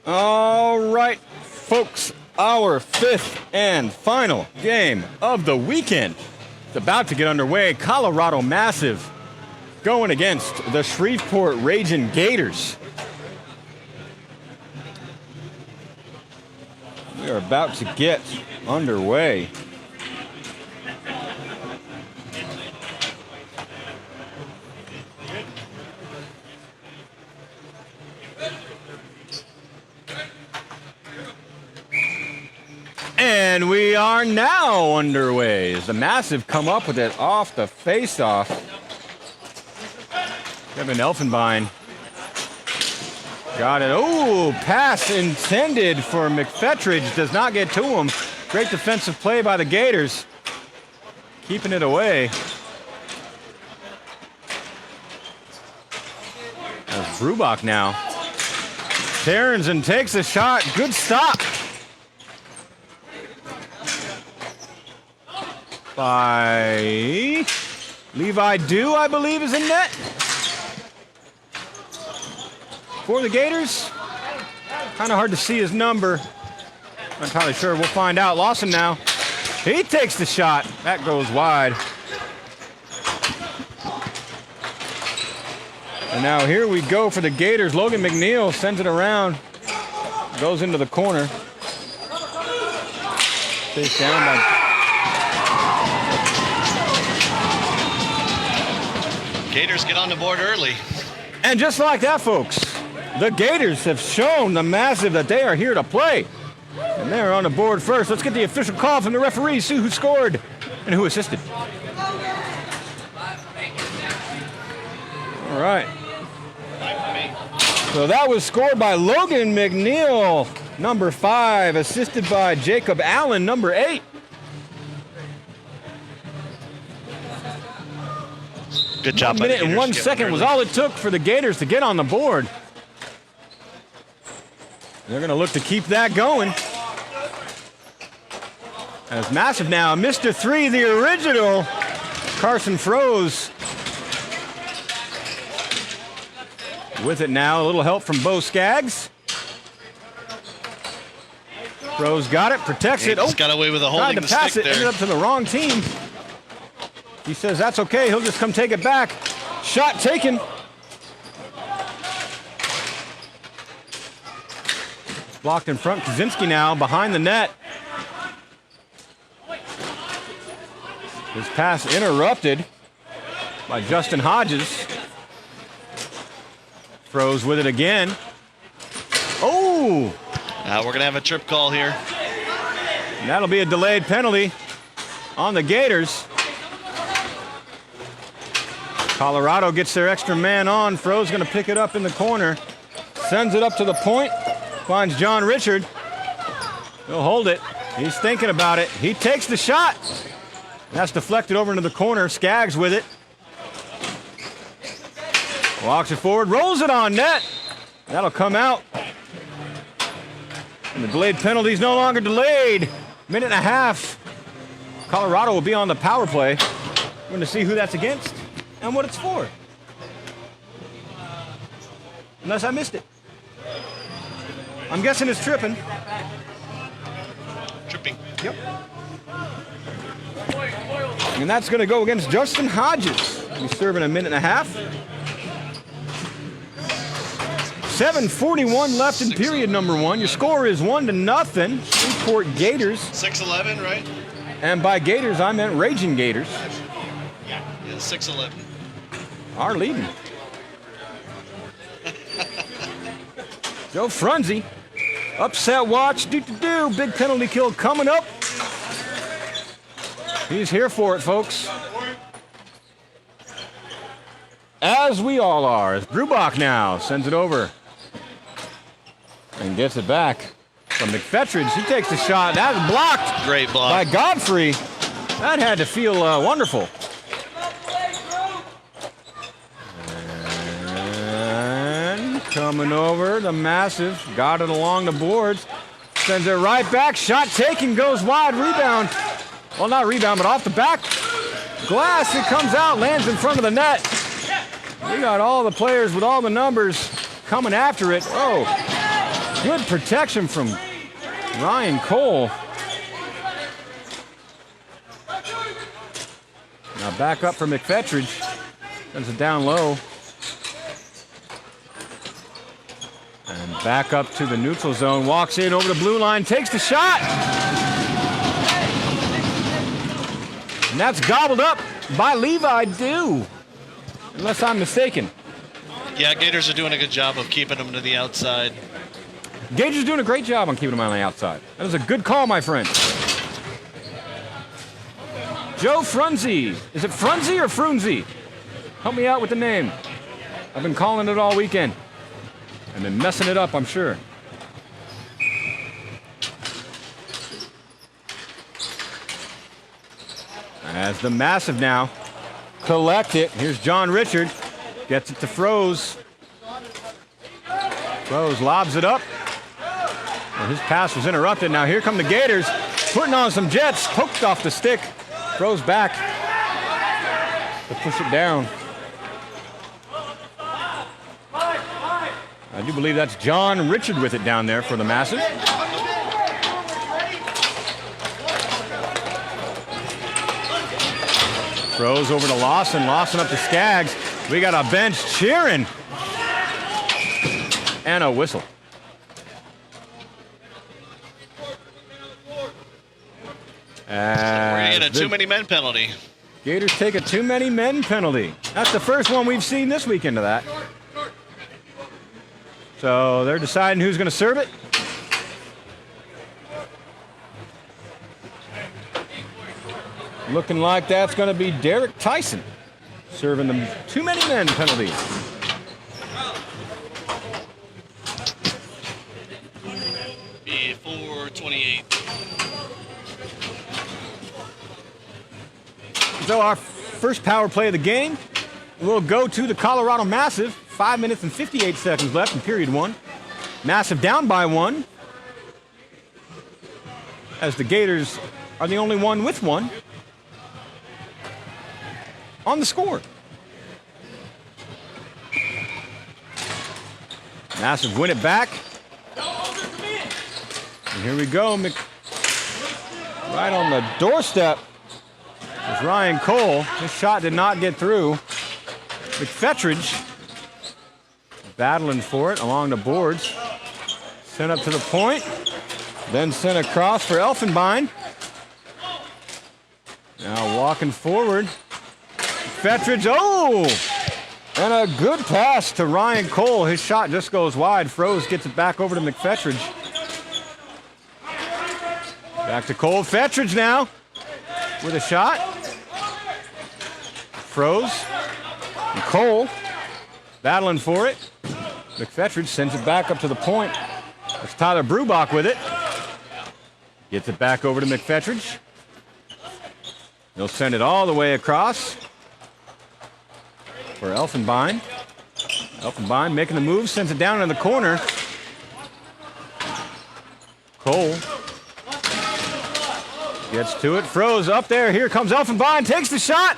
All right, folks, our fifth and final game of the weekend is about to get underway. Colorado Massive going against the Shreveport Ragin Gators. We are about to get underway. And we are now underway as the Massive come up with it off the face-off. Kevin Elfenbein got it. Oh, pass intended for McFetridge. Does not get to him. Great defensive play by the Gators. Keeping it away. That's Brubach now. Turns and takes a shot. Good stop by Levi Dew, I believe, is in net for the Gators. Kind of hard to see his number. Not entirely sure. We'll find out. Lawson now. He takes the shot. That goes wide. And now here we go for the Gators. Logan McNeil sends it around. Goes into the corner. Face down by... Gators get on the board early. And just like that, folks, the Gators have shown the Massive that they are here to play. And they're on the board first. Let's get the official call from the referee, see who scored and who assisted. All right. So that was scored by Logan McNeil, number 5, assisted by Jacob Allen, number 8. Good job. 1 minute and 1 second was all it took for the Gators to get on the board. They're going to look to keep that going. As Massive now, Mr. 3, the original, Carson Froese. With it now, a little help from Bo Skaggs. Froese got it, protects it. Oh, got away with a holding tried to pass it, ended up to the wrong team. He says that's okay, he'll just come take it back. Shot taken. Blocked in front, Kaczynski now behind the net. His pass interrupted by Justin Hodges. Froese with it again. Oh! We're going to have a trip call here. And that'll be a delayed penalty on the Gators. Colorado gets their extra man on. Froese going to pick it up in the corner. Sends it up to the point. Finds John Richard. He'll hold it. He's thinking about it. He takes the shot. That's deflected over into the corner. Skaggs with it. Walks it forward. Rolls it on net. That'll come out. And the delayed penalty is no longer delayed. Minute and a half. Colorado will be on the power play. We're going to see who that's against and what it's for. Unless I missed it. I'm guessing it's tripping. Tripping. Yep. And that's going to go against Justin Hodges. He's serving a minute and a half. 7:41 left in period number 1. Your score is 1-0. Shreveport Gators. 6-11, right? And by Gators, I meant Ragin Gators. Yeah, 6-11. Are leading. Joe Frunze. Upset watch. Big penalty kill coming up. He's here for it, folks. As we all are. As Brubach now sends it over. And gets it back from McFetridge. He takes the shot. That's blocked. Great block. By Godfrey. That had to feel wonderful. And coming over, the Massive. Got it along the boards. Sends it right back. Shot taken, goes wide. Rebound. Well, not rebound, but off the back glass. It comes out, lands in front of the net. We got all the players with all the numbers coming after it. Oh. Good protection from Ryan Cole. Now back up for McFetridge. Sends it down low. And back up to the neutral zone. Walks in over the blue line. Takes the shot. And that's gobbled up by Levi Dew. Unless I'm mistaken. Yeah, Gators are doing a good job of keeping them to the outside. Gators doing a great job on keeping them on the outside. That was a good call, my friend. Joe Frunze. Is it Frunze or Frunze? Help me out with the name. I've been calling it all weekend. I've been messing it up, I'm sure. As the Massive now collect it. Here's John Richard. Gets it to Froze. Froze lobs it up. Well, his pass was interrupted. Now here come the Gators. Putting on some jets. Poked off the stick. Froze back to push it down. I do believe that's John Richard with it down there for the Massive. Throws over to Lawson. Lawson up to Skaggs. We got a bench cheering. And a whistle. We're going to get a too many men penalty. Gators take a too many men penalty. That's the first one we've seen this weekend of that. So they're deciding who's going to serve it. Looking like that's going to be Derek Tyson serving them too many men penalty. Be 4:28. So our first power play of the game will go to the Colorado Massive. 5 minutes and 58 seconds left in period one. Massive down by one. As the Gators are the only one with one on the score. Massive win it back. And here we go. Right on the doorstep is Ryan Cole. His shot did not get through. McFetridge battling for it along the boards. Sent up to the point. Then sent across for Elfenbein. Now walking forward. McFetridge, oh! And a good pass to Ryan Cole. His shot just goes wide. Froze gets it back over to McFetridge. Back to Cole. Fetridge now with a shot. Froze. And Cole battling for it. McFetridge sends it back up to the point. It's Tyler Brubach with it. Gets it back over to McFetridge. He'll send it all the way across for Elfenbein. Elfenbein making the move, sends it down in the corner. Cole gets to it, Froze up there. Here comes Elfenbein, takes the shot.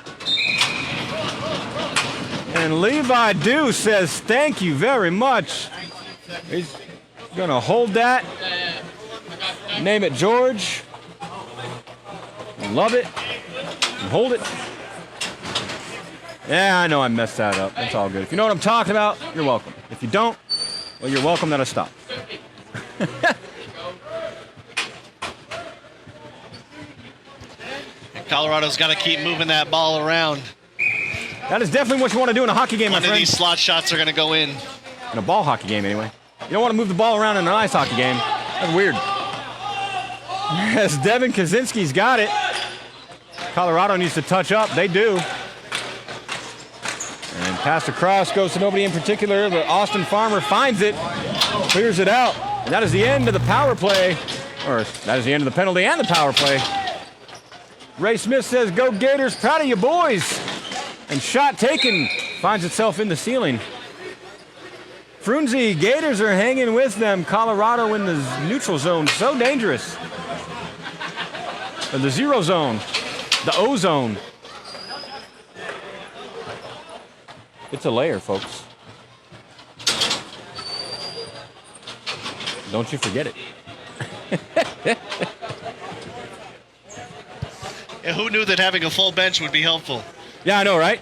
And Levi Dew says thank you very much. He's gonna hold that. Name it George. Love it. And hold it. Yeah, I know I messed that up. That's all good. If you know what I'm talking about, you're welcome. If you don't, well, you're welcome that I stopped. Colorado's got to keep moving that ball around. That is definitely what you want to do in a hockey game, my friend. One of these slot shots are going to go in. In a ball hockey game, anyway. You don't want to move the ball around in an ice hockey game. That's weird. As Devin Kaczynski's got it. Colorado needs to touch up. They do. And pass across goes to nobody in particular, but Austin Farmer finds it, clears it out. And that is the end of the power play. Or that is the end of the penalty and the power play. Ray Smith says, go Gators, proud of you boys. And shot taken finds itself in the ceiling. Frunze, Gators are hanging with them. Colorado in the neutral zone, so dangerous. Or the zero zone, the O zone. It's a layer, folks. Don't you forget it. Yeah, who knew that having a full bench would be helpful? Yeah, I know, right?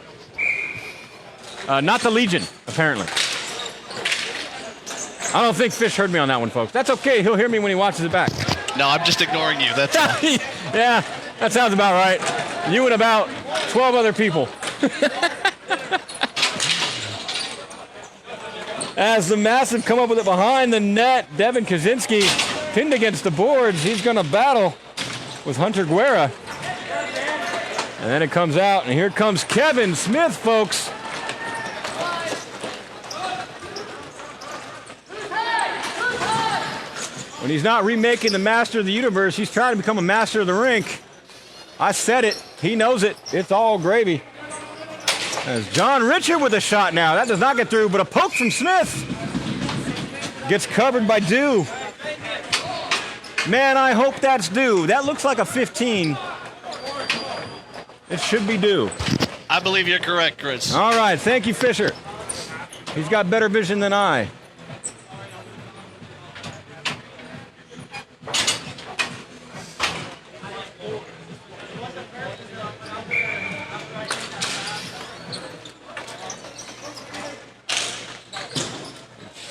Not the Legion, apparently. I don't think Fish heard me on that one, folks. That's okay. He'll hear me when he watches it back. No, I'm just ignoring you. That's all. Yeah, that sounds about right. You and about 12 other people. As the Massive come up with it behind the net, Devin Kaczynski pinned against the boards. He's going to battle with Hunter Guerra. And then it comes out, and here comes Kevin Smith, folks. When he's not remaking the Master of the Universe, he's trying to become a Master of the Rink. I said it. He knows it. It's all gravy. There's John Richard with a shot now. That does not get through, but a poke from Smith. Gets covered by Dew. Man, I hope that's Dew. That looks like a 15. It should be Dew. I believe you're correct, Chris. All right, thank you, Fisher. He's got better vision than I.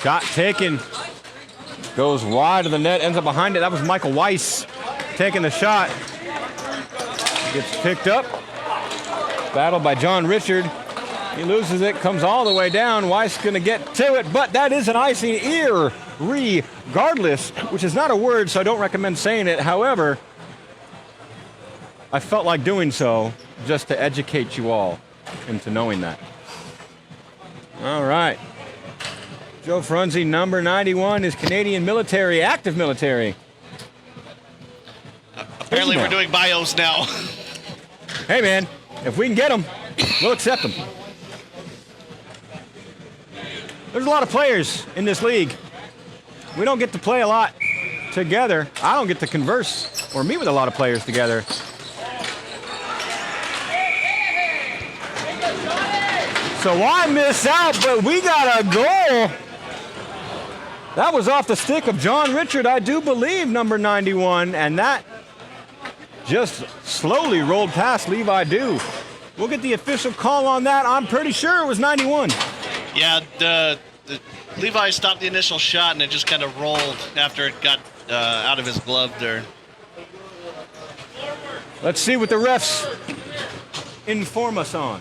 Shot taken, goes wide of the net, ends up behind it. That was Michael Weiss taking the shot. Gets picked up, battled by John Richard. He loses it, comes all the way down. Weiss gonna get to it, but that is an icing ear, regardless, which is not a word, so I don't recommend saying it. However, I felt like doing so just to educate you all into knowing that. All right. Joe Frunze, number 91, is Canadian military, active military. Apparently we're doing bios now. Hey, man, if we can get them, we'll accept them. There's a lot of players in this league. We don't get to play a lot together. I don't get to converse or meet with a lot of players together. So I miss out, but we got a goal. That was off the stick of John Richard, I do believe, number 91, and that just slowly rolled past Levi Dew. We'll get the official call on that. I'm pretty sure it was 91. Yeah, the Levi stopped the initial shot, and it just kind of rolled after it got out of his glove there. Let's see what the refs inform us on.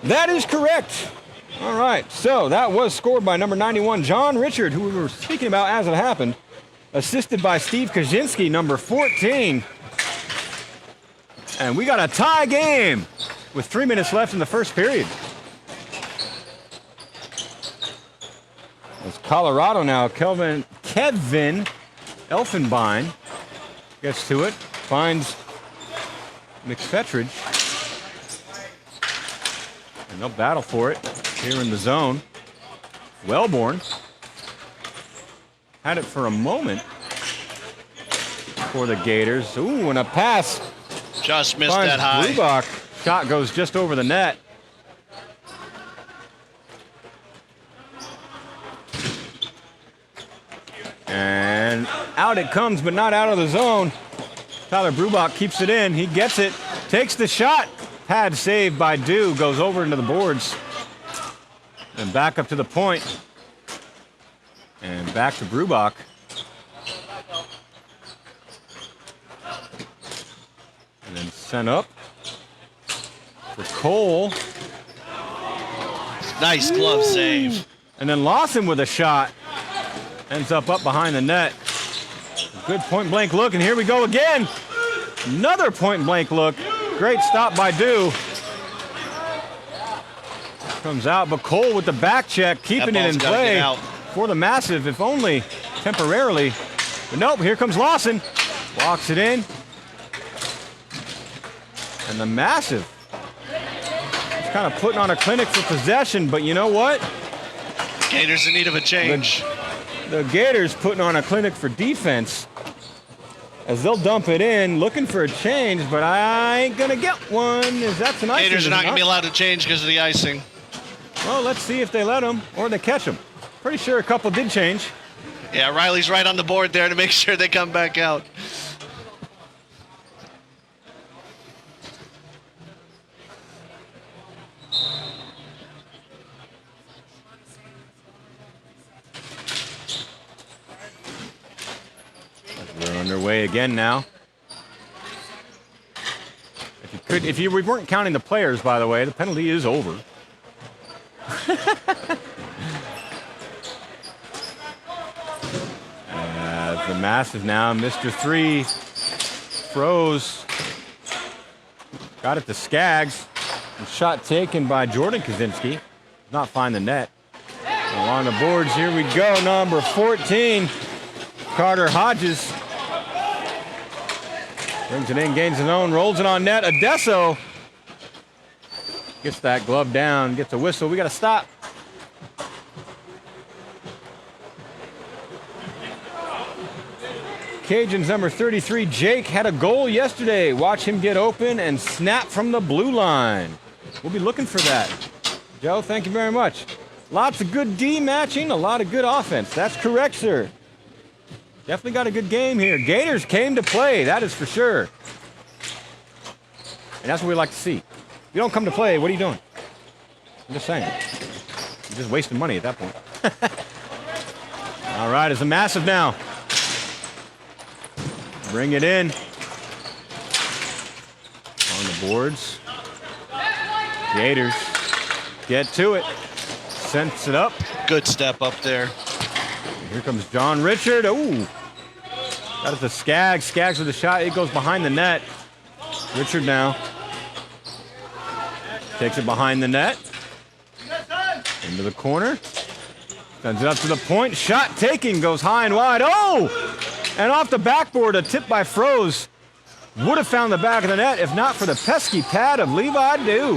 That is correct. All right, so that was scored by number 91, John Richard, who we were speaking about as it happened, assisted by Steve Kaczynski, number 14. And we got a tie game with 3 minutes left in the first period. It's Colorado now. Kevin Elfenbein gets to it, finds McFetridge. And they'll battle for it here in the zone. Wellborn had it for a moment for the Gators. Ooh, and a pass. Just missed that high. Brubach. Shot goes just over the net. And out it comes, but not out of the zone. Tyler Brubach keeps it in. He gets it, takes the shot. Pad saved by Dew, goes over into the boards. And back up to the point. And back to Brubach. And then sent up for Cole. Nice glove save. And then Lawson with a shot. Ends up behind the net. Good point blank look, and here we go again. Another point blank look. Great stop by Dew. Comes out, but Cole with the back check, keeping it in play for the Massive, if only temporarily. But nope, here comes Lawson. Walks it in. And the Massive is kind of putting on a clinic for possession, but you know what? Gators in need of a change. The Gators putting on a clinic for defense as they'll dump it in, looking for a change, but I ain't gonna get one. Is that tonight? Gators are not gonna be allowed to change because of the icing. Well, let's see if they let him or they catch him. Pretty sure a couple did change. Yeah, Riley's right on the board there to make sure they come back out. We're underway again now. If we weren't counting the players, by the way, the penalty is over. The massive now, Mr. 3 froze. Got it to Skaggs. Shot taken by Jordan Kaczynski. Not find the net. Along the boards, here we go. Number 14, Carter Hodges. Brings it in, gains his own, rolls it on net. Adesso gets that glove down, gets a whistle. We got to stop. Cajuns number 33, Jake, had a goal yesterday. Watch him get open and snap from the blue line. We'll be looking for that. Joe, thank you very much. Lots of good D matching, a lot of good offense. That's correct, sir. Definitely got a good game here. Gators came to play, that is for sure. And that's what we like to see. If you don't come to play, what are you doing? I'm just saying. You're just wasting money at that point. All right, it's a massive now. Bring it in. On the boards. Gators get to it. Sends it up. Good step up there. Here comes John Richard. Ooh. Got it to Skaggs. Skaggs with a shot. It goes behind the net. Richard now. Takes it behind the net. Into the corner. Sends it up to the point. Shot taking. Goes high and wide. Oh! And off the backboard, a tip by Froze. Would have found the back of the net if not for the pesky pad of Levi Dew.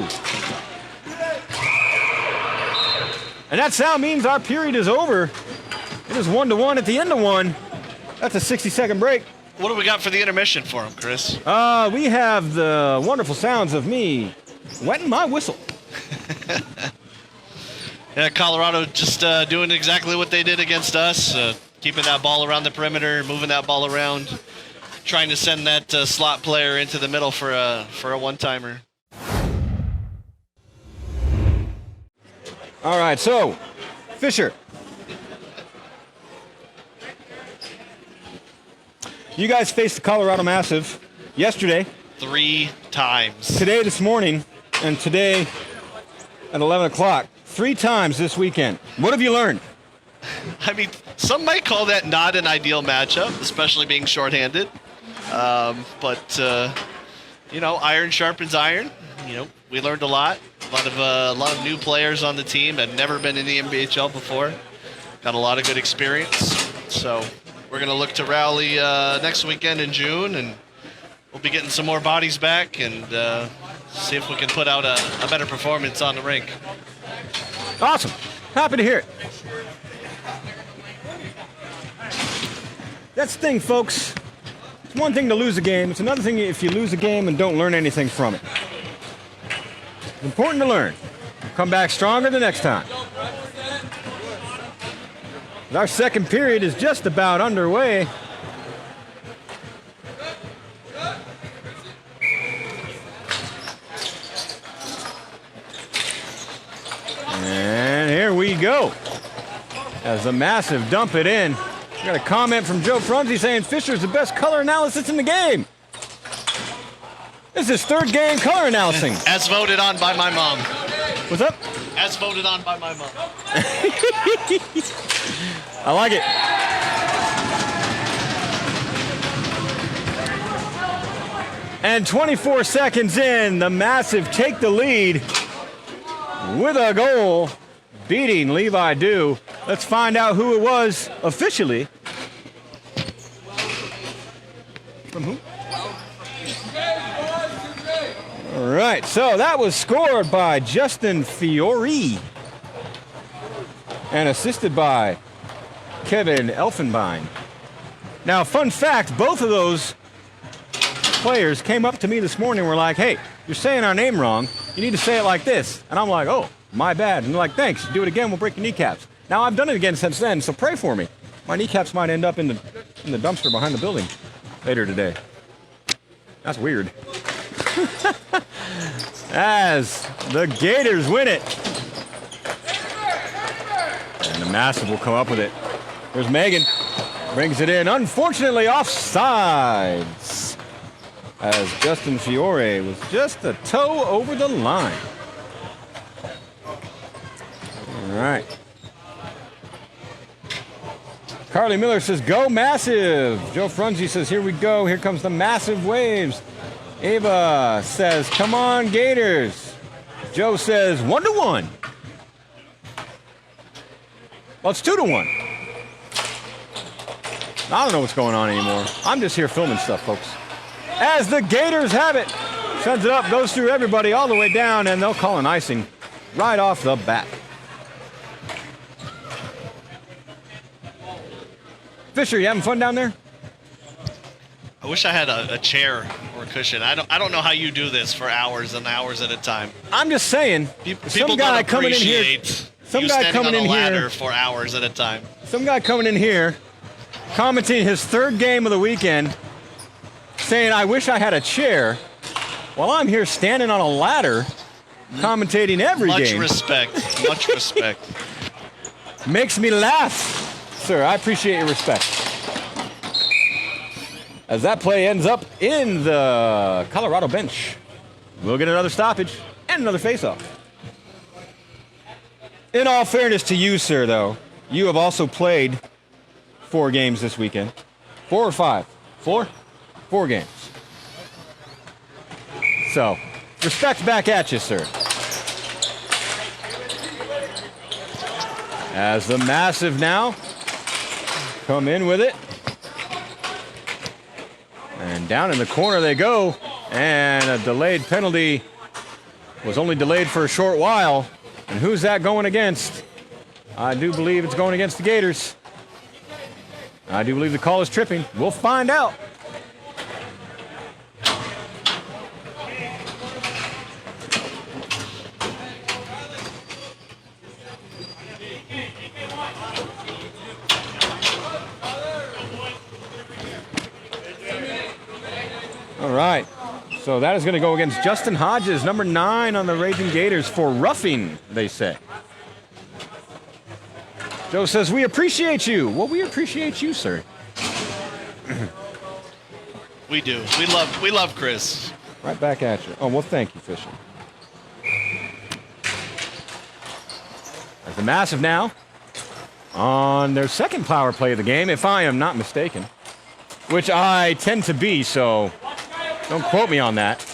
And that sound means our period is over. It is 1-1 at the end of one. That's a 60-second break. What do we got for the intermission for him, Chris? We have the wonderful sounds of me wetting my whistle. Yeah, Colorado just doing exactly what they did against us. Keeping that ball around the perimeter, moving that ball around, trying to send that slot player into the middle for a one-timer. All right, so, Fisher. You guys faced the Colorado Massive yesterday. 3 times. Today, this morning, and today at 11 o'clock. 3 times this weekend. What have you learned? I mean, some might call that not an ideal matchup, especially being shorthanded. But iron sharpens iron. We learned a lot. A lot of new players on the team had never been in the NBHL before. Got a lot of good experience. So we're going to look to rally next weekend in June, and we'll be getting some more bodies back and see if we can put out a better performance on the rink. Awesome. Happy to hear it. That's the thing, folks. It's one thing to lose a game. It's another thing if you lose a game and don't learn anything from it. It's important to learn. Come back stronger the next time. Our second period is just about underway. And here we go. As the Massive dump it in. We got a comment from Joe Frunzi saying Fisher's the best color analysis in the game. This is 3rd game color analyzing. As voted on by my mom. What's up? As voted on by my mom. I like it. And 24 seconds in, the Massive take the lead with a goal, beating Levi Dew. Let's find out who it was officially. From who? All right, so that was scored by Justin Fiore and assisted by Kevin Elfenbein. Now, fun fact, both of those players came up to me this morning and were like, hey, you're saying our name wrong. You need to say it like this. And I'm like, oh, My bad. And they're like, thanks. Do it again, we'll break your kneecaps. Now, I've done it again since then, so pray for me. My kneecaps might end up in the dumpster behind the building later today. That's weird. As the Gators win it. And the Massive will come up with it. There's Megan. Brings it in. Unfortunately, offsides. As Justin Fiore was just a toe over the line. All right. Carly Miller says, go Massive. Joe Frunzi says, here we go. Here comes the Massive Waves. Ava says, come on, Gators. Joe says, 1-1. Well, it's 2-1. I don't know what's going on anymore. I'm just here filming stuff, folks. As the Gators have it. Sends it up, goes through everybody all the way down, and they'll call an icing right off the bat. Fisher, you having fun down there? I wish I had a chair or a cushion. I don't know how you do this for hours and hours at a time. I'm just saying. People don't appreciate you standing on a ladder for hours at a time. Some guy coming in here, commenting his third game of the weekend, saying, I wish I had a chair, while I'm here standing on a ladder, commentating every game. Much respect. Much respect. Makes me laugh. Sir, I appreciate your respect. As that play ends up in the Colorado bench. We'll get another stoppage and another faceoff. In all fairness to you, sir, though, you have also played 4 games this weekend. 4 or 5? 4? 4 games. So, respect back at you, sir. As the Massive now come in with it. And down in the corner they go. And a delayed penalty was only delayed for a short while. And who's that going against? I do believe it's going against the Gators. I do believe the call is tripping. We'll find out. All right, so that is going to go against Justin Hodges, number 9 on the Ragin Gators for roughing, they say. Joe says, we appreciate you. Well, we appreciate you, sir. We do. We love Chris. Right back at you. Oh, well, thank you, Fisher. There's the Massive now on their second power play of the game, if I am not mistaken, which I tend to be, so don't quote me on that.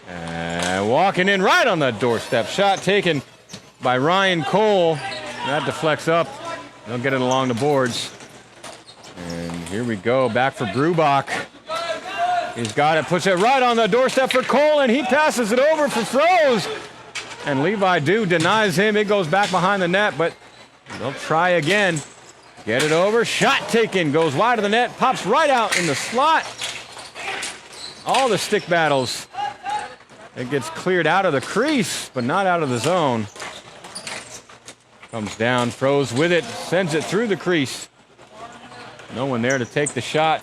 And walking in right on the doorstep. Shot taken by Ryan Cole. That deflects up. They'll get it along the boards. And here we go. Back for Brubach. He's got it. Puts it right on the doorstep for Cole, and he passes it over for Froze. And Levi Dew denies him. It goes back behind the net, but they'll try again. Get it over. Shot taken. Goes wide of the net. Pops right out in the slot. All the stick battles. It gets cleared out of the crease, but not out of the zone. Comes down, Froze with it, sends it through the crease. No one there to take the shot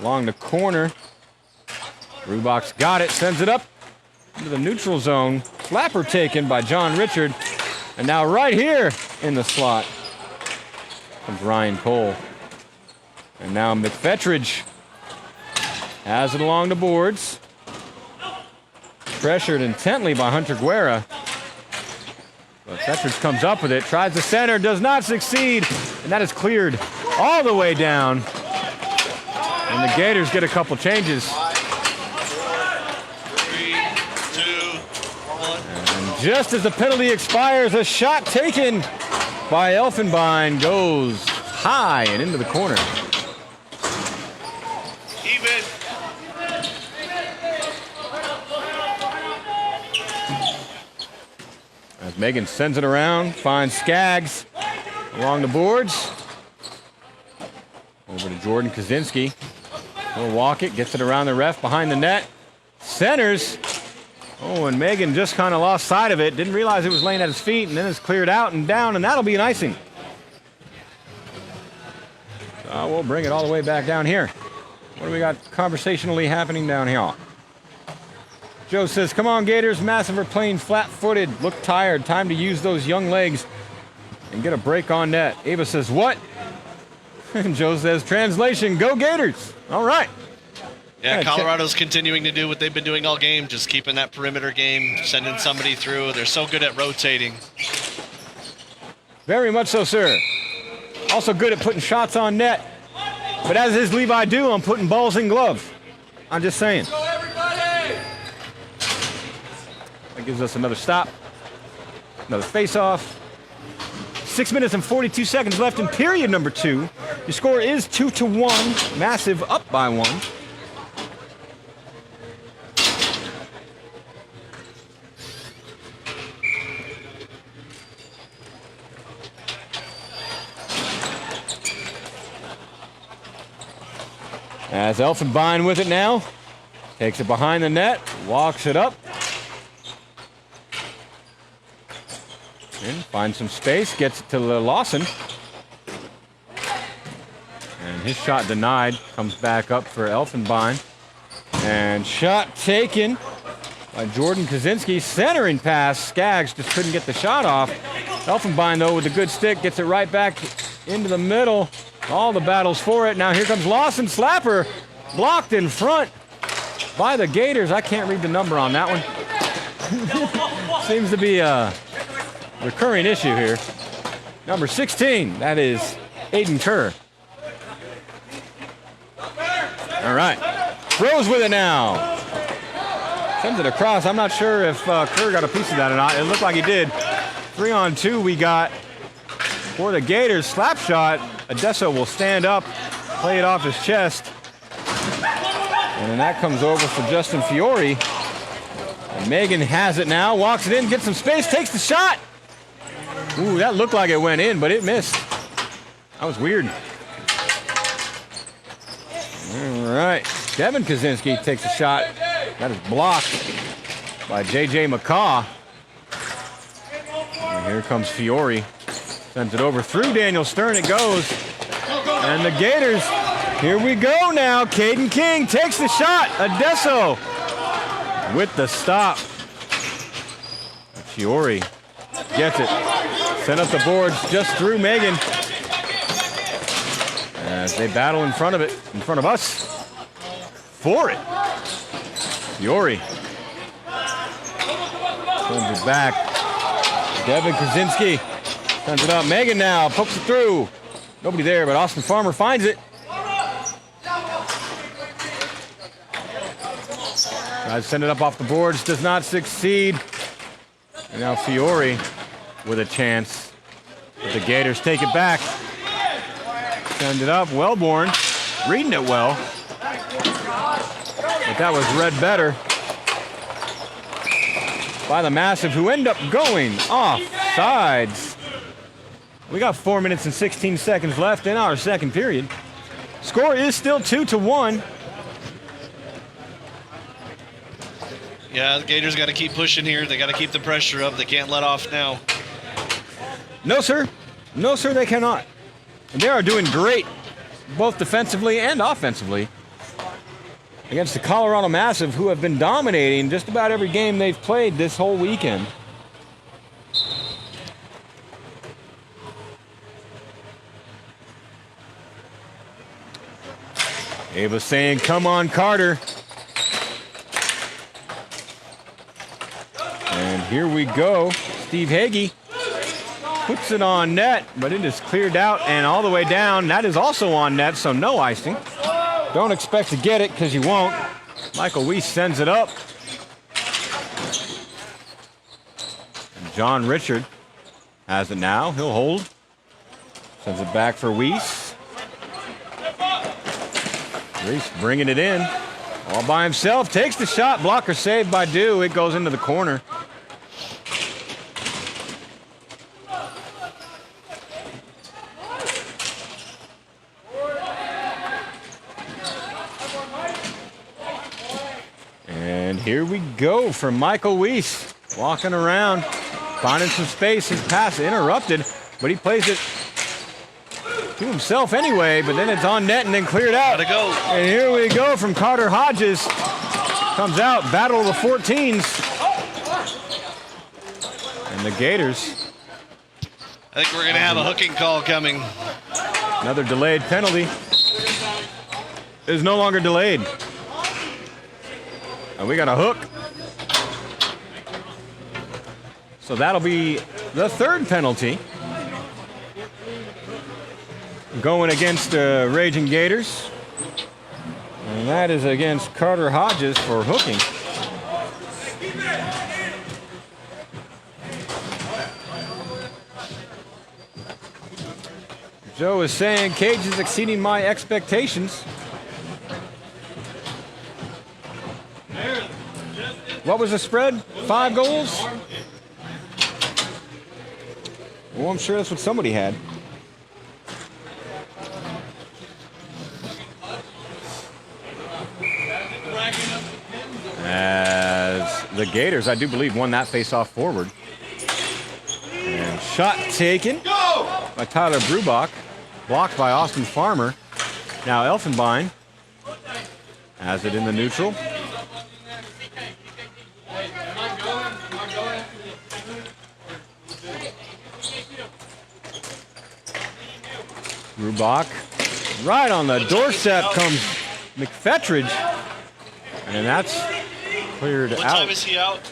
along the corner. Rubach's got it, sends it up into the neutral zone. Flapper taken by John Richard. And now right here in the slot comes Ryan Cole. And now McFetridge has it along the boards. Pressured intently by Hunter Guerra. But Fetridge comes up with it, tries the center, does not succeed, and that is cleared all the way down. And the Gators get a couple changes. 3, 2, 1. And just as the penalty expires, a shot taken by Elfenbein goes high and into the corner. Even. As Megan sends it around, finds Skaggs along the boards. Over to Jordan Kaczynski. He'll walk it, gets it around the ref behind the net. Centers. Oh, and Megan just kind of lost sight of it. Didn't realize it was laying at his feet, and then it's cleared out and down, and that'll be an icing. So we'll bring it all the way back down here. What do we got conversationally happening down here? Joe says, come on, Gators. Massive are playing flat-footed. Look tired. Time to use those young legs and get a break on net. Ava says, what? And Joe says, translation, go Gators. All right. Yeah, Colorado's continuing to do what they've been doing all game, just keeping that perimeter game, sending somebody through. They're so good at rotating. Very much so, sir. Also good at putting shots on net. But as is Levi do, I'm putting balls in gloves. I'm just saying. Go, everybody! That gives us another stop. Another face-off. 6 minutes and 42 seconds left in period number 2. Your score is 2-1. Massive up by 1. As Elfenbein with it now. Takes it behind the net. Walks it up. And finds some space. Gets it to Lawson. And his shot denied. Comes back up for Elfenbein. And shot taken by Jordan Kaczynski. Centering pass. Skaggs just couldn't get the shot off. Elfenbein, though, with a good stick, gets it right back into the middle. All the battles for it. Now here comes Lawson. Slapper blocked in front by the Gators. I can't read the number on that one. Seems to be a recurring issue here. Number 16. That is Aiden Kerr. All right. Rose with it now. Sends it across. I'm not sure if Kerr got a piece of that or not. It looked like he did. 3-on-2 we got for the Gators. Slap shot. Adesso will stand up, play it off his chest. And then that comes over for Justin Fiore. And Megan has it now, walks it in, gets some space, takes the shot. Ooh, that looked like it went in, but it missed. That was weird. All right, Devin Kaczynski takes a shot. That is blocked by J.J. McCaw. And here comes Fiore. Sends it over through Daniel Stern. It goes. And the Gators, here we go now. Caden King takes the shot. Adesso with the stop. Fiore gets it. Sent up the boards just through Megan. As they battle in front of it, in front of us. For it. Fiore. Sends it back. Devin Kaczynski. Sends it up. Megan now pokes it through. Nobody there, but Austin Farmer finds it. Tries to send it up off the boards. Does not succeed. And now Fiore with a chance. But the Gators take it back. Send it up. Wellborn reading it well. But that was read better by the Massive, who end up going off sides. We got 4 minutes and 16 seconds left in our second period. Score is still 2-1. Yeah, the Gators got to keep pushing here. They got to keep the pressure up. They can't let off now. No, sir. No, sir, they cannot. And they are doing great, both defensively and offensively, against the Colorado Massive, who have been dominating just about every game they've played this whole weekend. Ava saying, come on, Carter. And here we go. Steve Hagee puts it on net, but it is cleared out and all the way down. That is also on net, so no icing. Don't expect to get it because you won't. Michael Weiss sends it up. And John Richard has it now. He'll hold. Sends it back for Weiss. Reese bringing it in all by himself, takes the shot, blocker saved by Dew. It goes into the corner. And here we go for Michael Weiss. Walking around, finding some space. His pass interrupted, but he plays it to himself anyway, but then it's on net and then cleared out. Gotta go. And here we go from Carter Hodges. Comes out, battle of the 14s. And the Gators. I think we're going to have a hooking call coming. Another delayed penalty. Is no longer delayed. And we got a hook. So that'll be the third penalty. Going against the Ragin Gators. And that is against Carter Hodges for hooking. Joe is saying Cage is exceeding my expectations. What was the spread? 5 goals? Well, I'm sure that's what somebody had. As the Gators, I do believe, won that face-off forward. And shot taken by Tyler Brubach. Blocked by Austin Farmer. Now Elfenbein has it in the neutral. Brubach. Right on the doorstep comes McFetridge. And that's cleared out. What time is he out?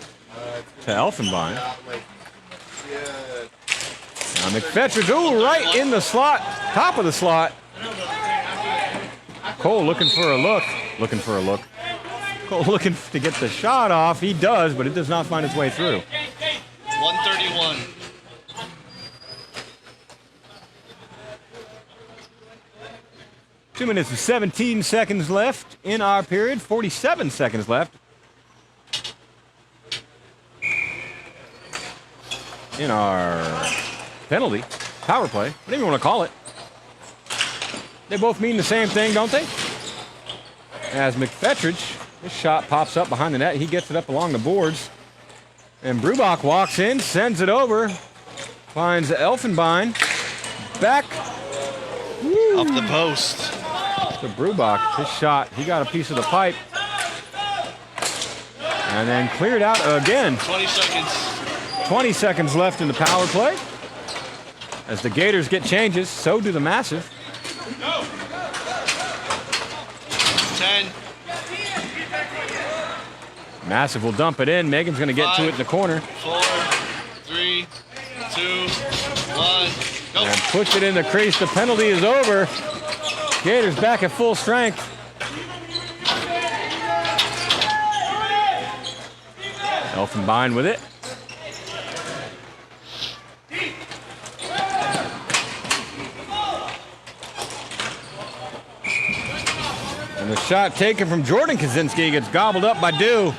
To Elfenbein. Now McFetridge, ooh, right in the slot, top of the slot. Cole looking for a look. Cole looking to get the shot off. He does, but it does not find its way through. 131. Two minutes and 17 seconds left in our period. 47 seconds left in our penalty, power play, whatever you want to call it. They both mean the same thing, don't they? As McFetridge, his shot pops up behind the net. He gets it up along the boards. And Brubach walks in, sends it over, finds Elfenbein. Back. Woo. Off the post. To Brubach, his shot, he got a piece of the pipe. And then cleared out again. 20 seconds. 20 seconds left in the power play. As the Gators get changes, so do the Massive. 10. Massive will dump it in. Megan's going to get 5, to it in the corner. 4, 3, 2, 1, go. And puts it in the crease. The penalty is over. Gators back at full strength. Elfenbein with it. And the shot taken from Jordan Kaczynski gets gobbled up by Dew.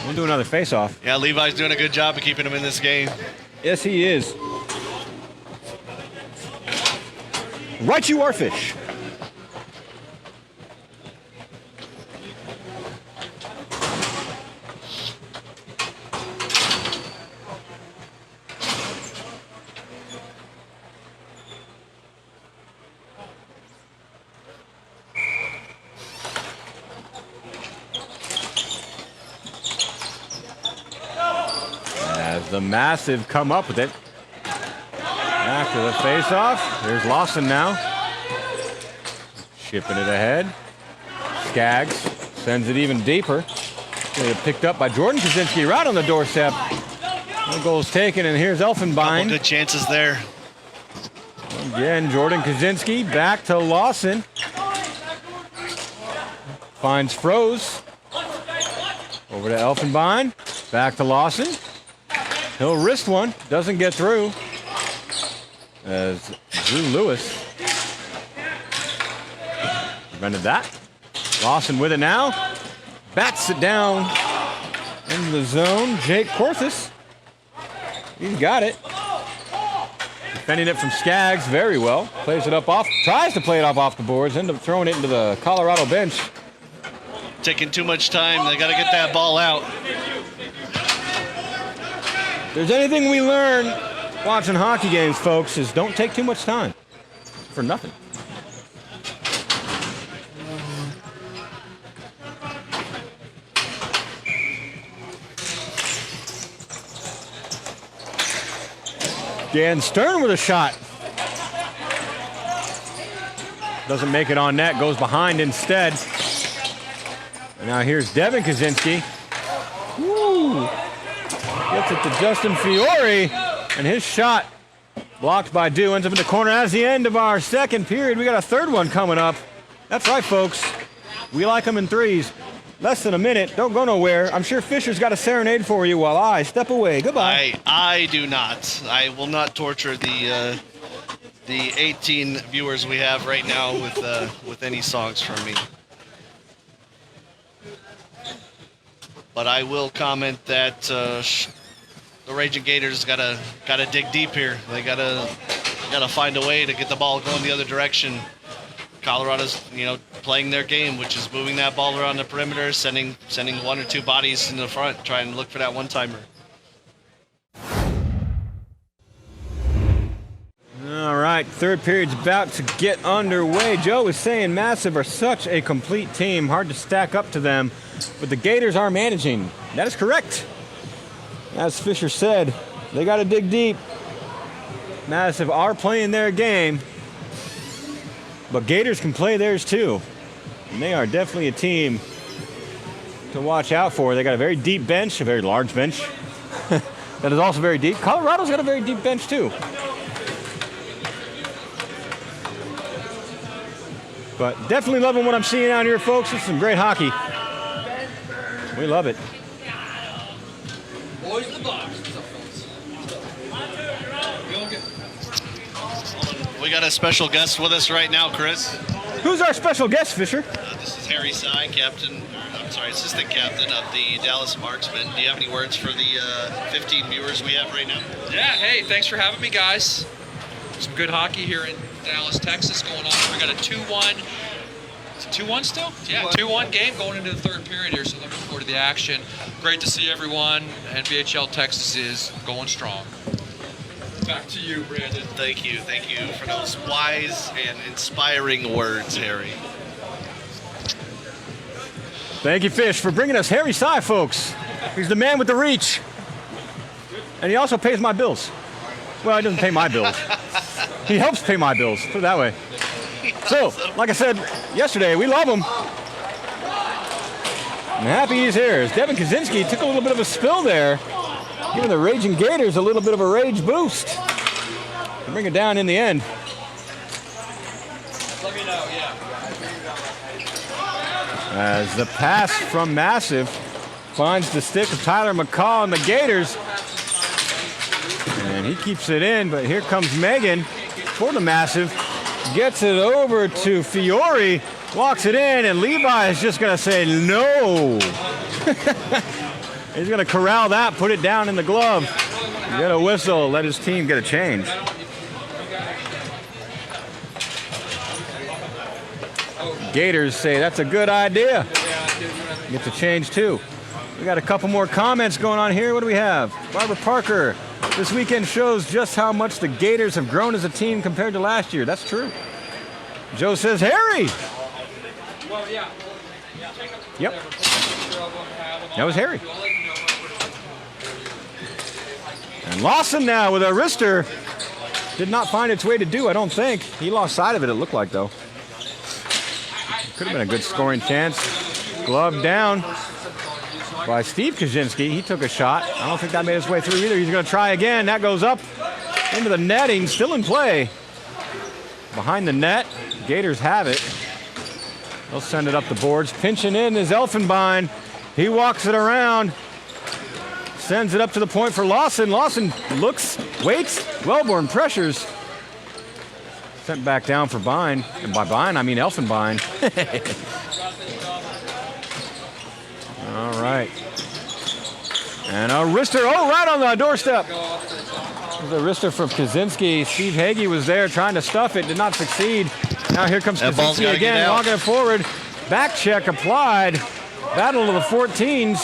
We'll do another face-off. Yeah, Levi's doing a good job of keeping him in this game. Yes, he is. Right you are, Fish. As the Massive come up with it. After the face-off, here's Lawson now. Shipping it ahead. Skaggs sends it even deeper. Picked up by Jordan Kaczynski right on the doorstep. No goals taken, and here's Elfenbein. Couple good chances there. Again, Jordan Kaczynski back to Lawson. Finds Froze. Over to Elfenbein. Back to Lawson. He'll wrist one. Doesn't get through. As Drew Lewis prevented that. Lawson with it now. Bats it down in the zone. Jake Corthus. He's got it. Defending it from Skaggs very well. Plays it up off. Tries to play it off the boards. Ends up throwing it into the Colorado bench. taking too much time. They got to get that ball out. If there's anything we learn watching hockey games, folks, is don't take too much time for nothing. Dan Stern with a shot. Doesn't make it on net, goes behind instead. And now here's Devin Kaczynski. Woo! Gets it to Justin Fiore, and his shot blocked by Dew, ends up in the corner. As the end of our second period, we got a third one coming up. That's right, folks. We like them in threes. Less than a minute. Don't go nowhere. I'm sure Fisher's got a serenade for you while I step away. Goodbye. I do not. I will not torture the 18 viewers we have right now with any songs from me. But I will comment that the Ragin' Gators gotta dig deep here. They gotta find a way to get the ball going the other direction. Colorado's, playing their game, which is moving that ball around the perimeter, sending one or two bodies in the front, trying to look for that one-timer. All right, third period's about to get underway. Joe was saying Massive are such a complete team, hard to stack up to them, but the Gators are managing. That is correct. As Fisher said, they got to dig deep. Massive are playing their game, but Gators can play theirs too. And they are definitely a team to watch out for. They got a very deep bench, a very large bench. That is also very deep. Colorado's got a very deep bench too. But definitely loving what I'm seeing out here, folks. It's some great hockey. We love it. Boys in the box. We got a special guest with us right now, Chris. Who's our special guest, Fisher? This is Harry Sy, assistant captain of the Dallas Marksmen. Do you have any words for the 15 viewers we have right now? Yeah, hey, thanks for having me, guys. Some good hockey here in Dallas, Texas going on. We got a 2-1. Is it 2-1 still? Yeah, 2-1 game going into the third period here, so looking forward to the action. Great to see everyone. NBHL Texas is going strong. Back to you, Brandon. Thank you for those wise and inspiring words, Harry. Thank you, Fish, for bringing us Harry Sy, folks. He's the man with the reach. And he also pays my bills. Well, he doesn't pay my bills. He helps pay my bills, put it that way. So, like I said yesterday, we love him. I'm happy he's here. As Devin Kaczynski took a little bit of a spill there, giving the Ragin' Gators a little bit of a rage boost to bring it down in the end. Let me know, yeah. As the pass from Massive finds the stick of Tyler McCall and the Gators. And he keeps it in, but here comes Megan for the Massive. Gets it over to Fiore, walks it in, and Levi is just going to say no. He's going to corral that, put it down in the glove. Get a whistle, let his team get a change. Gators say that's a good idea. Gets a change too. We got a couple more comments going on here. What do we have? Barbara Parker. This weekend shows just how much the Gators have grown as a team compared to last year. That's true. Joe says, Harry. Yep. That was Harry. And Lawson now with a wrister. Did not find its way to do, I don't think. He lost sight of it, it looked like, though. Could have been a good scoring chance. Glove down by Steve Kaczynski. He took a shot. I don't think that made its way through either. He's going to try again. That goes up into the netting. Still in play. Behind the net. Gators have it. They'll send it up the boards. Pinching in is Elfenbein. He walks it around. Sends it up to the point for Lawson. Lawson looks, waits. Wellborn pressures. Sent back down for Bine. And by Bine, I mean Elfenbein. All right. And a wrister, right on the doorstep. There's a wrister from Kaczynski. Steve Hagee was there trying to stuff it, did not succeed. Now here comes Kaczynski again, walking it forward. Back check applied. Battle of the 14s.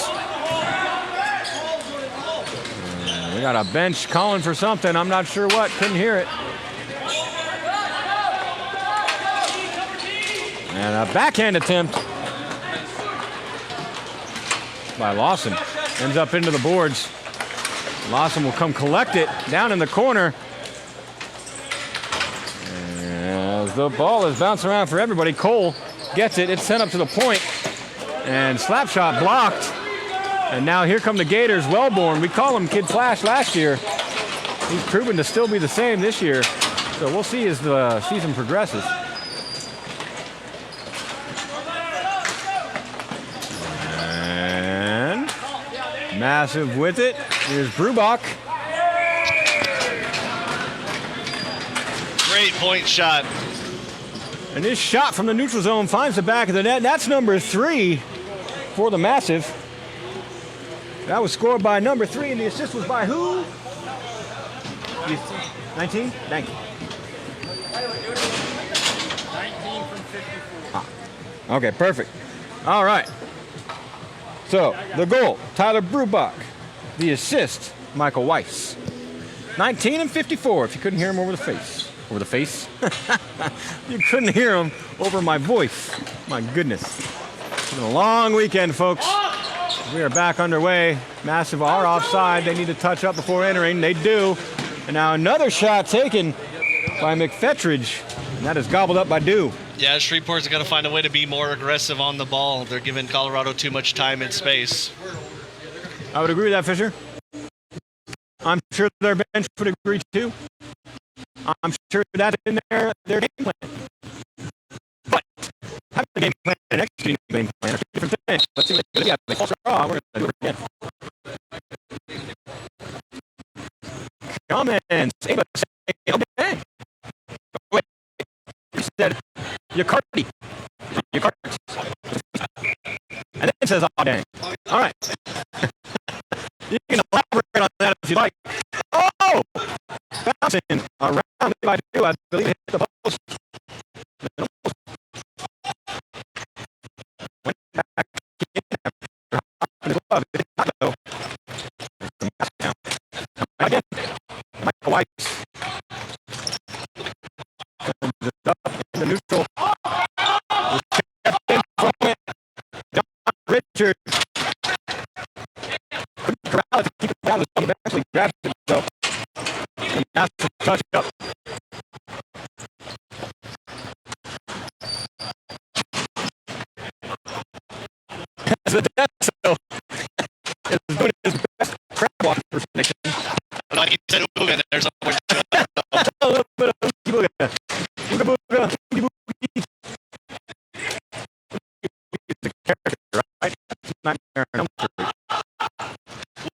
We got a bench calling for something. I'm not sure what. Couldn't hear it. And a backhand attempt by Lawson. Ends up into the boards. Lawson will come collect it down in the corner. As the ball is bouncing around for everybody, Cole gets it. It's sent up to the point. And slap shot blocked. And now here come the Gators, Wellborn. We call him Kid Flash last year. He's proven to still be the same this year. So we'll see as the season progresses. And Massive with it. Here's Brubach. Great point shot. And this shot from the neutral zone finds the back of the net. That's number 3 for the Massive. That was scored by number 3, and the assist was by who? 19? Thank you. 19 from 54. Okay, perfect. All right. So, the goal, Tyler Brubach. The assist, Michael Weiss. 19 and 54, if you couldn't hear him over the face. Over the face? You couldn't hear him over my voice. My goodness. It's been a long weekend, folks. We are back underway. Massive are offside. They need to touch up before entering. They do. And now another shot taken by McFetridge. And that is gobbled up by Dew. Yeah, Shreveport's got to find a way to be more aggressive on the ball. They're giving Colorado too much time and space. I would agree with that, Fisher. I'm sure their bench would agree too. I'm sure that's in their game plan. But having a game plan and executing a game plan are two different things. Let's see what they got. They false draw. We're going to do it again. Comments. Okay. Wait. He said, Yakarty. Yakarty. And then it says, oh, dang. All right. You can elaborate on that if you like. Oh! Bouncing around if I do. I believe it hit the post. Went back in after the glove. It did not go. Again, Michael Weiss. Up in the neutral. John Richard. Couldn't corral it to keep it down. He eventually grabs it himself. And has to touch it up. As the Deso is doing his best crab walk impersonation. Like he said, ooga, there's somewhere. A little bit of oogie booga. Ooga booga, oogie boogie. It's a character, right? It's not an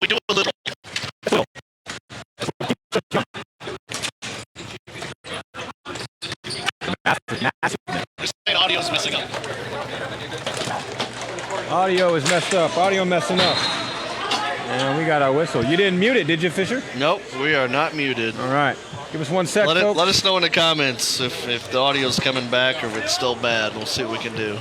We do a little. This audio's messing up. Audio is messed up. Audio messing up. And we got our whistle. You didn't mute it, did you, Fisher? Nope, we are not muted. All right. Give us 1 sec, folks. Let us know in the comments if the audio's coming back or if it's still bad. We'll see what we can do.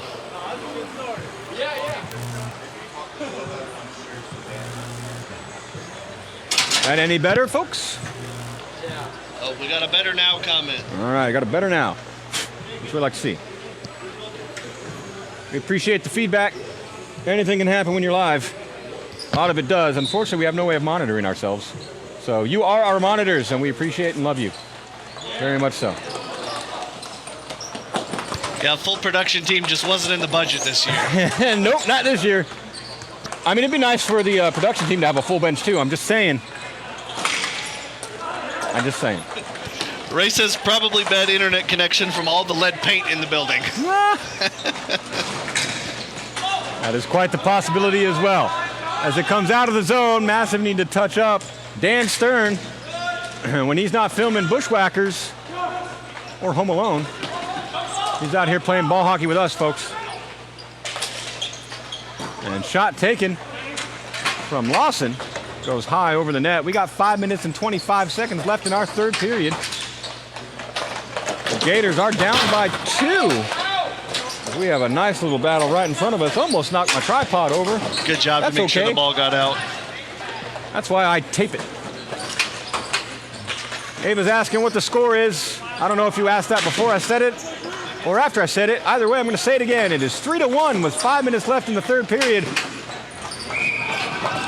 That any better, folks? Oh, we got a better now comment. All right, got a better now. That's what we like to see. We appreciate the feedback. Anything can happen when you're live. A lot of it does. Unfortunately, we have no way of monitoring ourselves. So you are our monitors, and we appreciate and love you. Very much so. Yeah, full production team just wasn't in the budget this year. Nope, not this year. I mean, it'd be nice for the production team to have a full bench, too. I'm just saying. Ray says probably bad internet connection from all the lead paint in the building. That is quite the possibility as well. As it comes out of the zone, Massive need to touch up. Dan Stern, when he's not filming Bushwhackers or Home Alone, he's out here playing ball hockey with us, folks. And shot taken from Lawson. Goes high over the net. We got 5 minutes and 25 seconds left in our third period. The Gators are down by 2. We have a nice little battle right in front of us. Almost knocked my tripod over. Good job to make sure the ball got out. That's why I tape it. Ava's asking what the score is. I don't know if you asked that before I said it or after I said it. Either way, I'm going to say it again. It is 3-1 with 5 minutes left in the third period.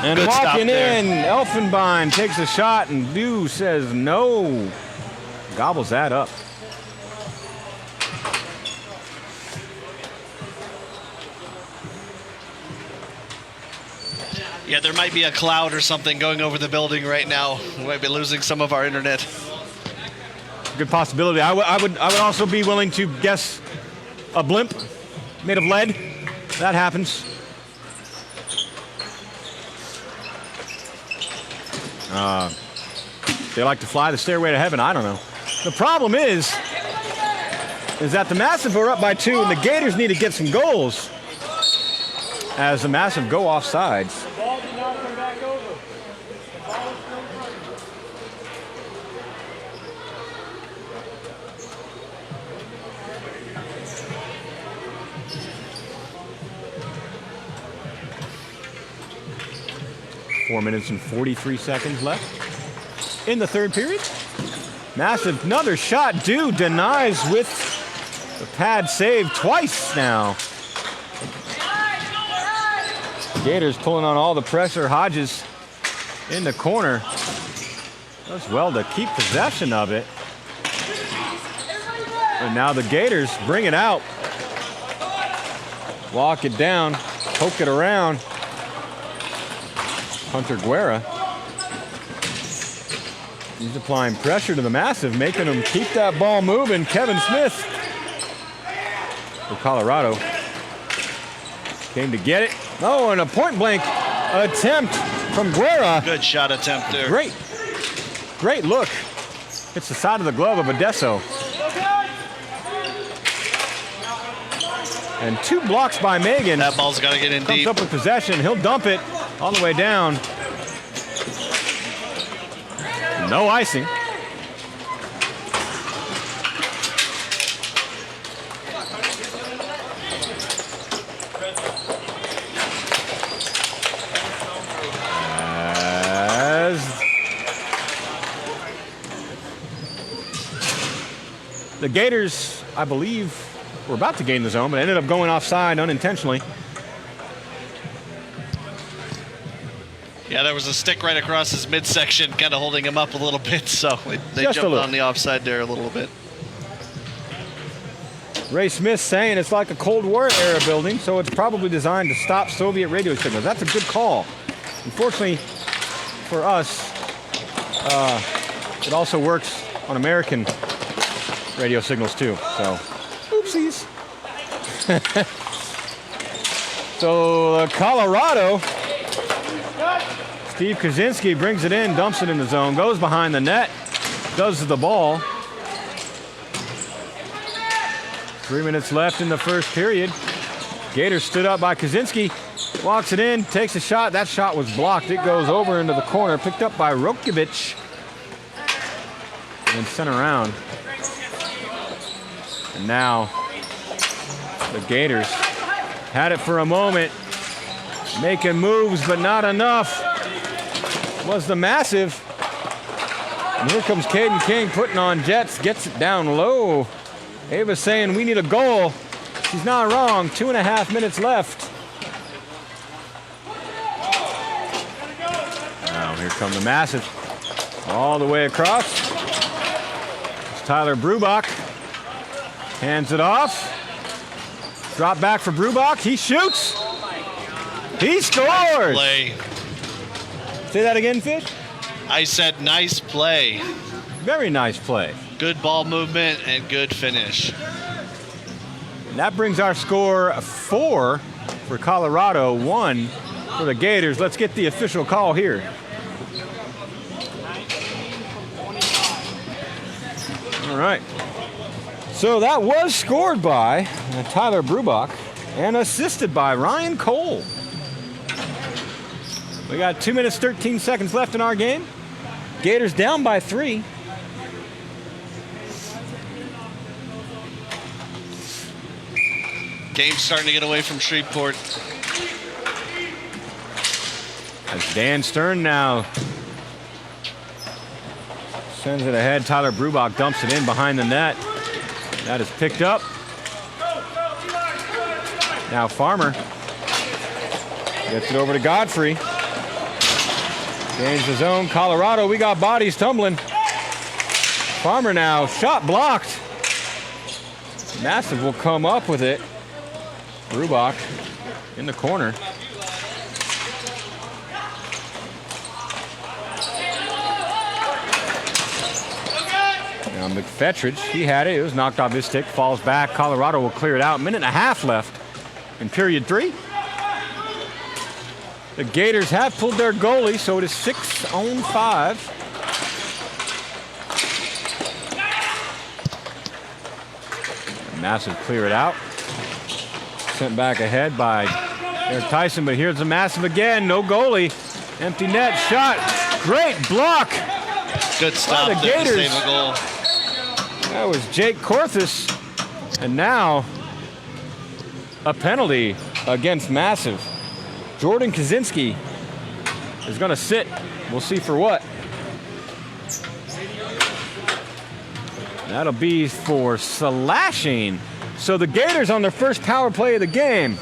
And good walking in, Elfenbein takes a shot, and Dew says no. Gobbles that up. Yeah, there might be a cloud or something going over the building right now. We might be losing some of our internet. Good possibility. I would also be willing to guess a blimp made of lead. That happens. They like to fly the stairway to heaven. I don't know. The problem is that the Massive are up by 2, and the Gators need to get some goals as the Massive go off sides. 4 minutes and 43 seconds left in the third period. Massive, another shot. Dew denies with the pad save twice now. Gators pulling on all the pressure. Hodges in the corner. Does well to keep possession of it. And now the Gators bring it out. Walk it down, poke it around. Hunter Guerra. He's applying pressure to the Massive, making them keep that ball moving. Kevin Smith for Colorado came to get it. Oh, and a point-blank attempt from Guerra. Good shot attempt there. Great look. Hits the side of the glove of Adesso. And 2 blocks by Megan. That ball's got to get in Comes deep. up with possession. He'll dump it all the way down. No icing. As the Gators, I believe, were about to gain the zone, but ended up going offside unintentionally. Yeah, there was a stick right across his midsection, kind of holding him up a little bit, so they Just a jumped little. on the offside there a little bit. Ray Smith saying it's like a Cold War era building, so it's probably designed to stop Soviet radio signals. That's a good call. Unfortunately for us, it also works on American radio signals too, so oopsies. So Colorado, Steve Kaczynski brings it in, dumps it in the zone, goes behind the net, does the ball. 3 minutes left in the first period. Gators stood up by Kaczynski, walks it in, takes a shot. That shot was blocked. It goes over into the corner, picked up by Rokovic, and then sent around. And now the Gators had it for a moment, making moves, but not enough. Was the Massive. And here comes Caden King putting on jets, gets it down low. Ava's saying we need a goal. She's not wrong. 2.5 minutes left. Now here come the Massive. All the way across. It's Tyler Brubach. Hands it off. Drop back for Brubach. He shoots. He scores. Play. Say that again, Fish. I said nice play. Very nice play. Good ball movement and good finish. And that brings our score 4 for Colorado, 1 for the Gators. Let's get the official call here. All right. So that was scored by Tyler Brubach and assisted by Ryan Cole. We got 2 minutes, 13 seconds left in our game. Gators down by 3. Game's starting to get away from Shreveport. As Dan Stern now sends it ahead. Tyler Brubach dumps it in behind the net. That is picked up. Now Farmer gets it over to Godfrey. Gains the zone. Colorado, we got bodies tumbling. Farmer now, shot blocked. Massive will come up with it. Brubach in the corner. Now McFetridge, he had it. It was knocked off his stick, falls back. Colorado will clear it out. Minute and a half left in period 3. The Gators have pulled their goalie, so it is 6-on-5. Massive clear it out. Sent back ahead by Eric Tyson, but here's the Massive again. No goalie. Empty net shot. Great block. Good stop the there to Gators. save a goal. That was Jake Korthus. And now a penalty against Massive. Jordan Kaczynski is going to sit. We'll see for what. That'll be for slashing. So the Gators on their first power play of the game.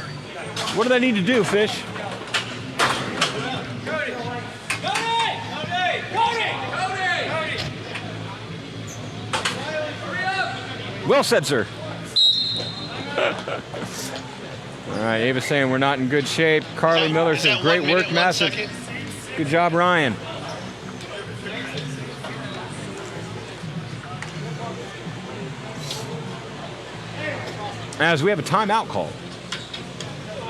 What do they need to do, Fish? Well said, sir. All right, Ava's saying we're not in good shape. Carly Miller says great work, Massive. Good job, Ryan. As we have a timeout call,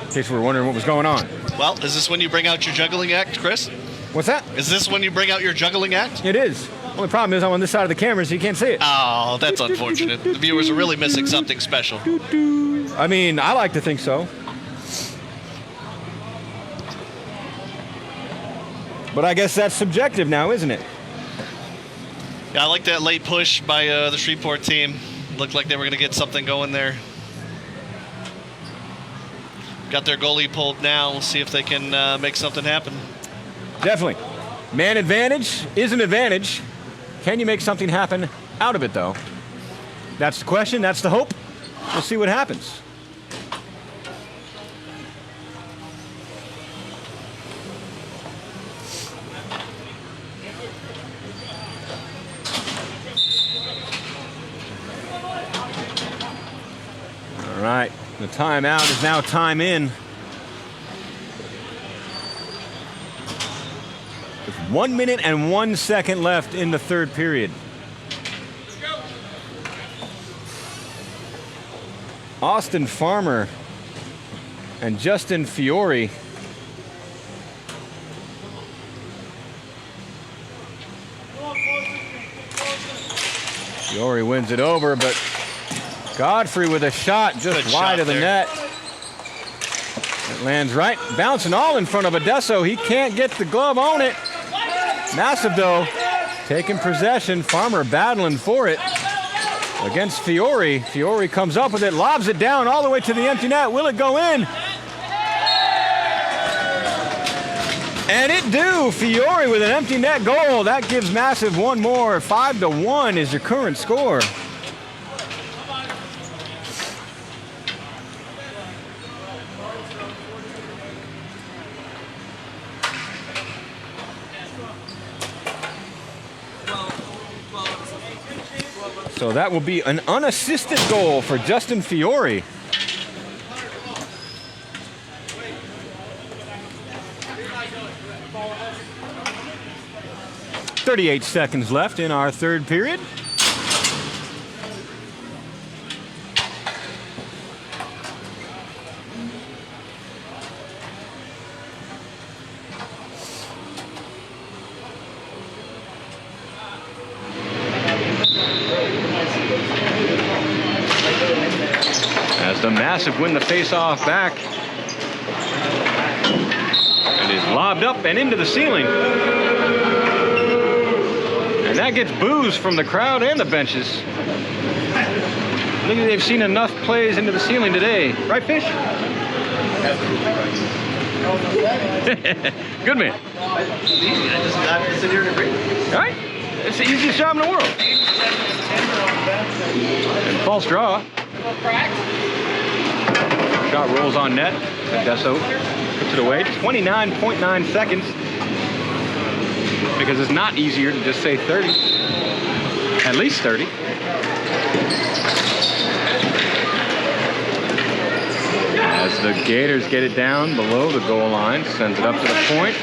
in case we were wondering what was going on. Well, is this when you bring out your juggling act, Chris? What's that? Is this when you bring out your juggling act? It is. Only problem is I'm on this side of the camera, so you can't see it. Oh, that's unfortunate. The viewers are really missing something special. I mean, I like to think so. But I guess that's subjective now, isn't it? Yeah, I like that late push by the Shreveport team. Looked like they were going to get something going there. Got their goalie pulled now. We'll see if they can make something happen. Definitely. Man advantage is an advantage. Can you make something happen out of it, though? That's the question. That's the hope. We'll see what happens. All right. The timeout is now time in. With 1 minute and 1 second left in the third period. Austin Farmer and Justin Fiore. Fiore wins it over, but Godfrey with a shot just wide of the net. It lands right, bouncing all in front of Adesso. He can't get the glove on it. Massive, though, taking possession. Farmer battling for it against Fiore. Fiore comes up with it, lobs it down all the way to the empty net. Will it go in? And it do. Fiore with an empty net goal. That gives Massive one more. 5-1 is your current score. So that will be an unassisted goal for Justin Fiore. .38 seconds left in our third period. As the Massive win the face-off back. It is lobbed up and into the ceiling. And that gets boos from the crowd and the benches. Look at they've seen enough plays into the ceiling today. Right, Fish? Good man. It's easy. I just have to sit here and agree. All right? It's the easiest job in the world. And false draw. Shot rolls on net. Desso puts it away. 29.9 seconds. Because it's not easier to just say 30. At least 30. As the Gators get it down below the goal line, sends it up to the point.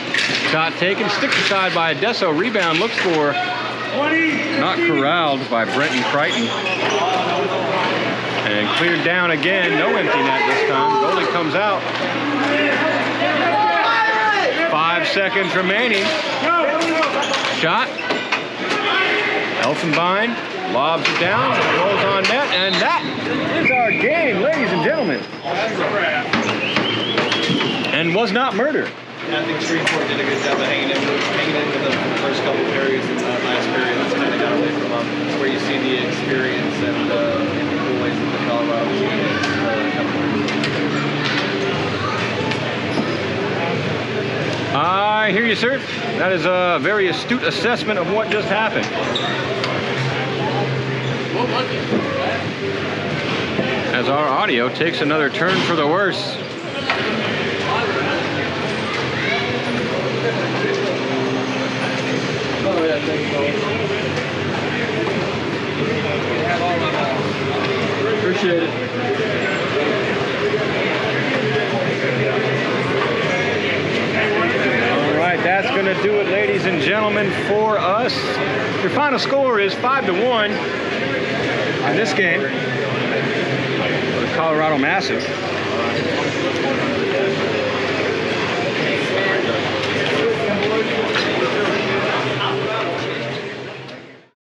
Shot taken, sticked aside by Desso. Rebound looks for, not corralled by Brenton Crichton. And cleared down again. No empty net this time. Goalie comes out. 5 seconds remaining. Shot. Elfenbein lobs it down, rolls on net, and that is our game, ladies and gentlemen. And was not murder. Yeah, I think Shreveport did a good job of hanging in with the first couple periods and last period. That's kind of got away from them. It's where you see the experience and the cool ways that the Colorado team is I hear you, sir. That is a very astute assessment of what just happened. As our audio takes another turn for the worse. Appreciate it. All right, that's going to do it, ladies and gentlemen, for us. Your final score is 5-1 in this game. Colorado Massive.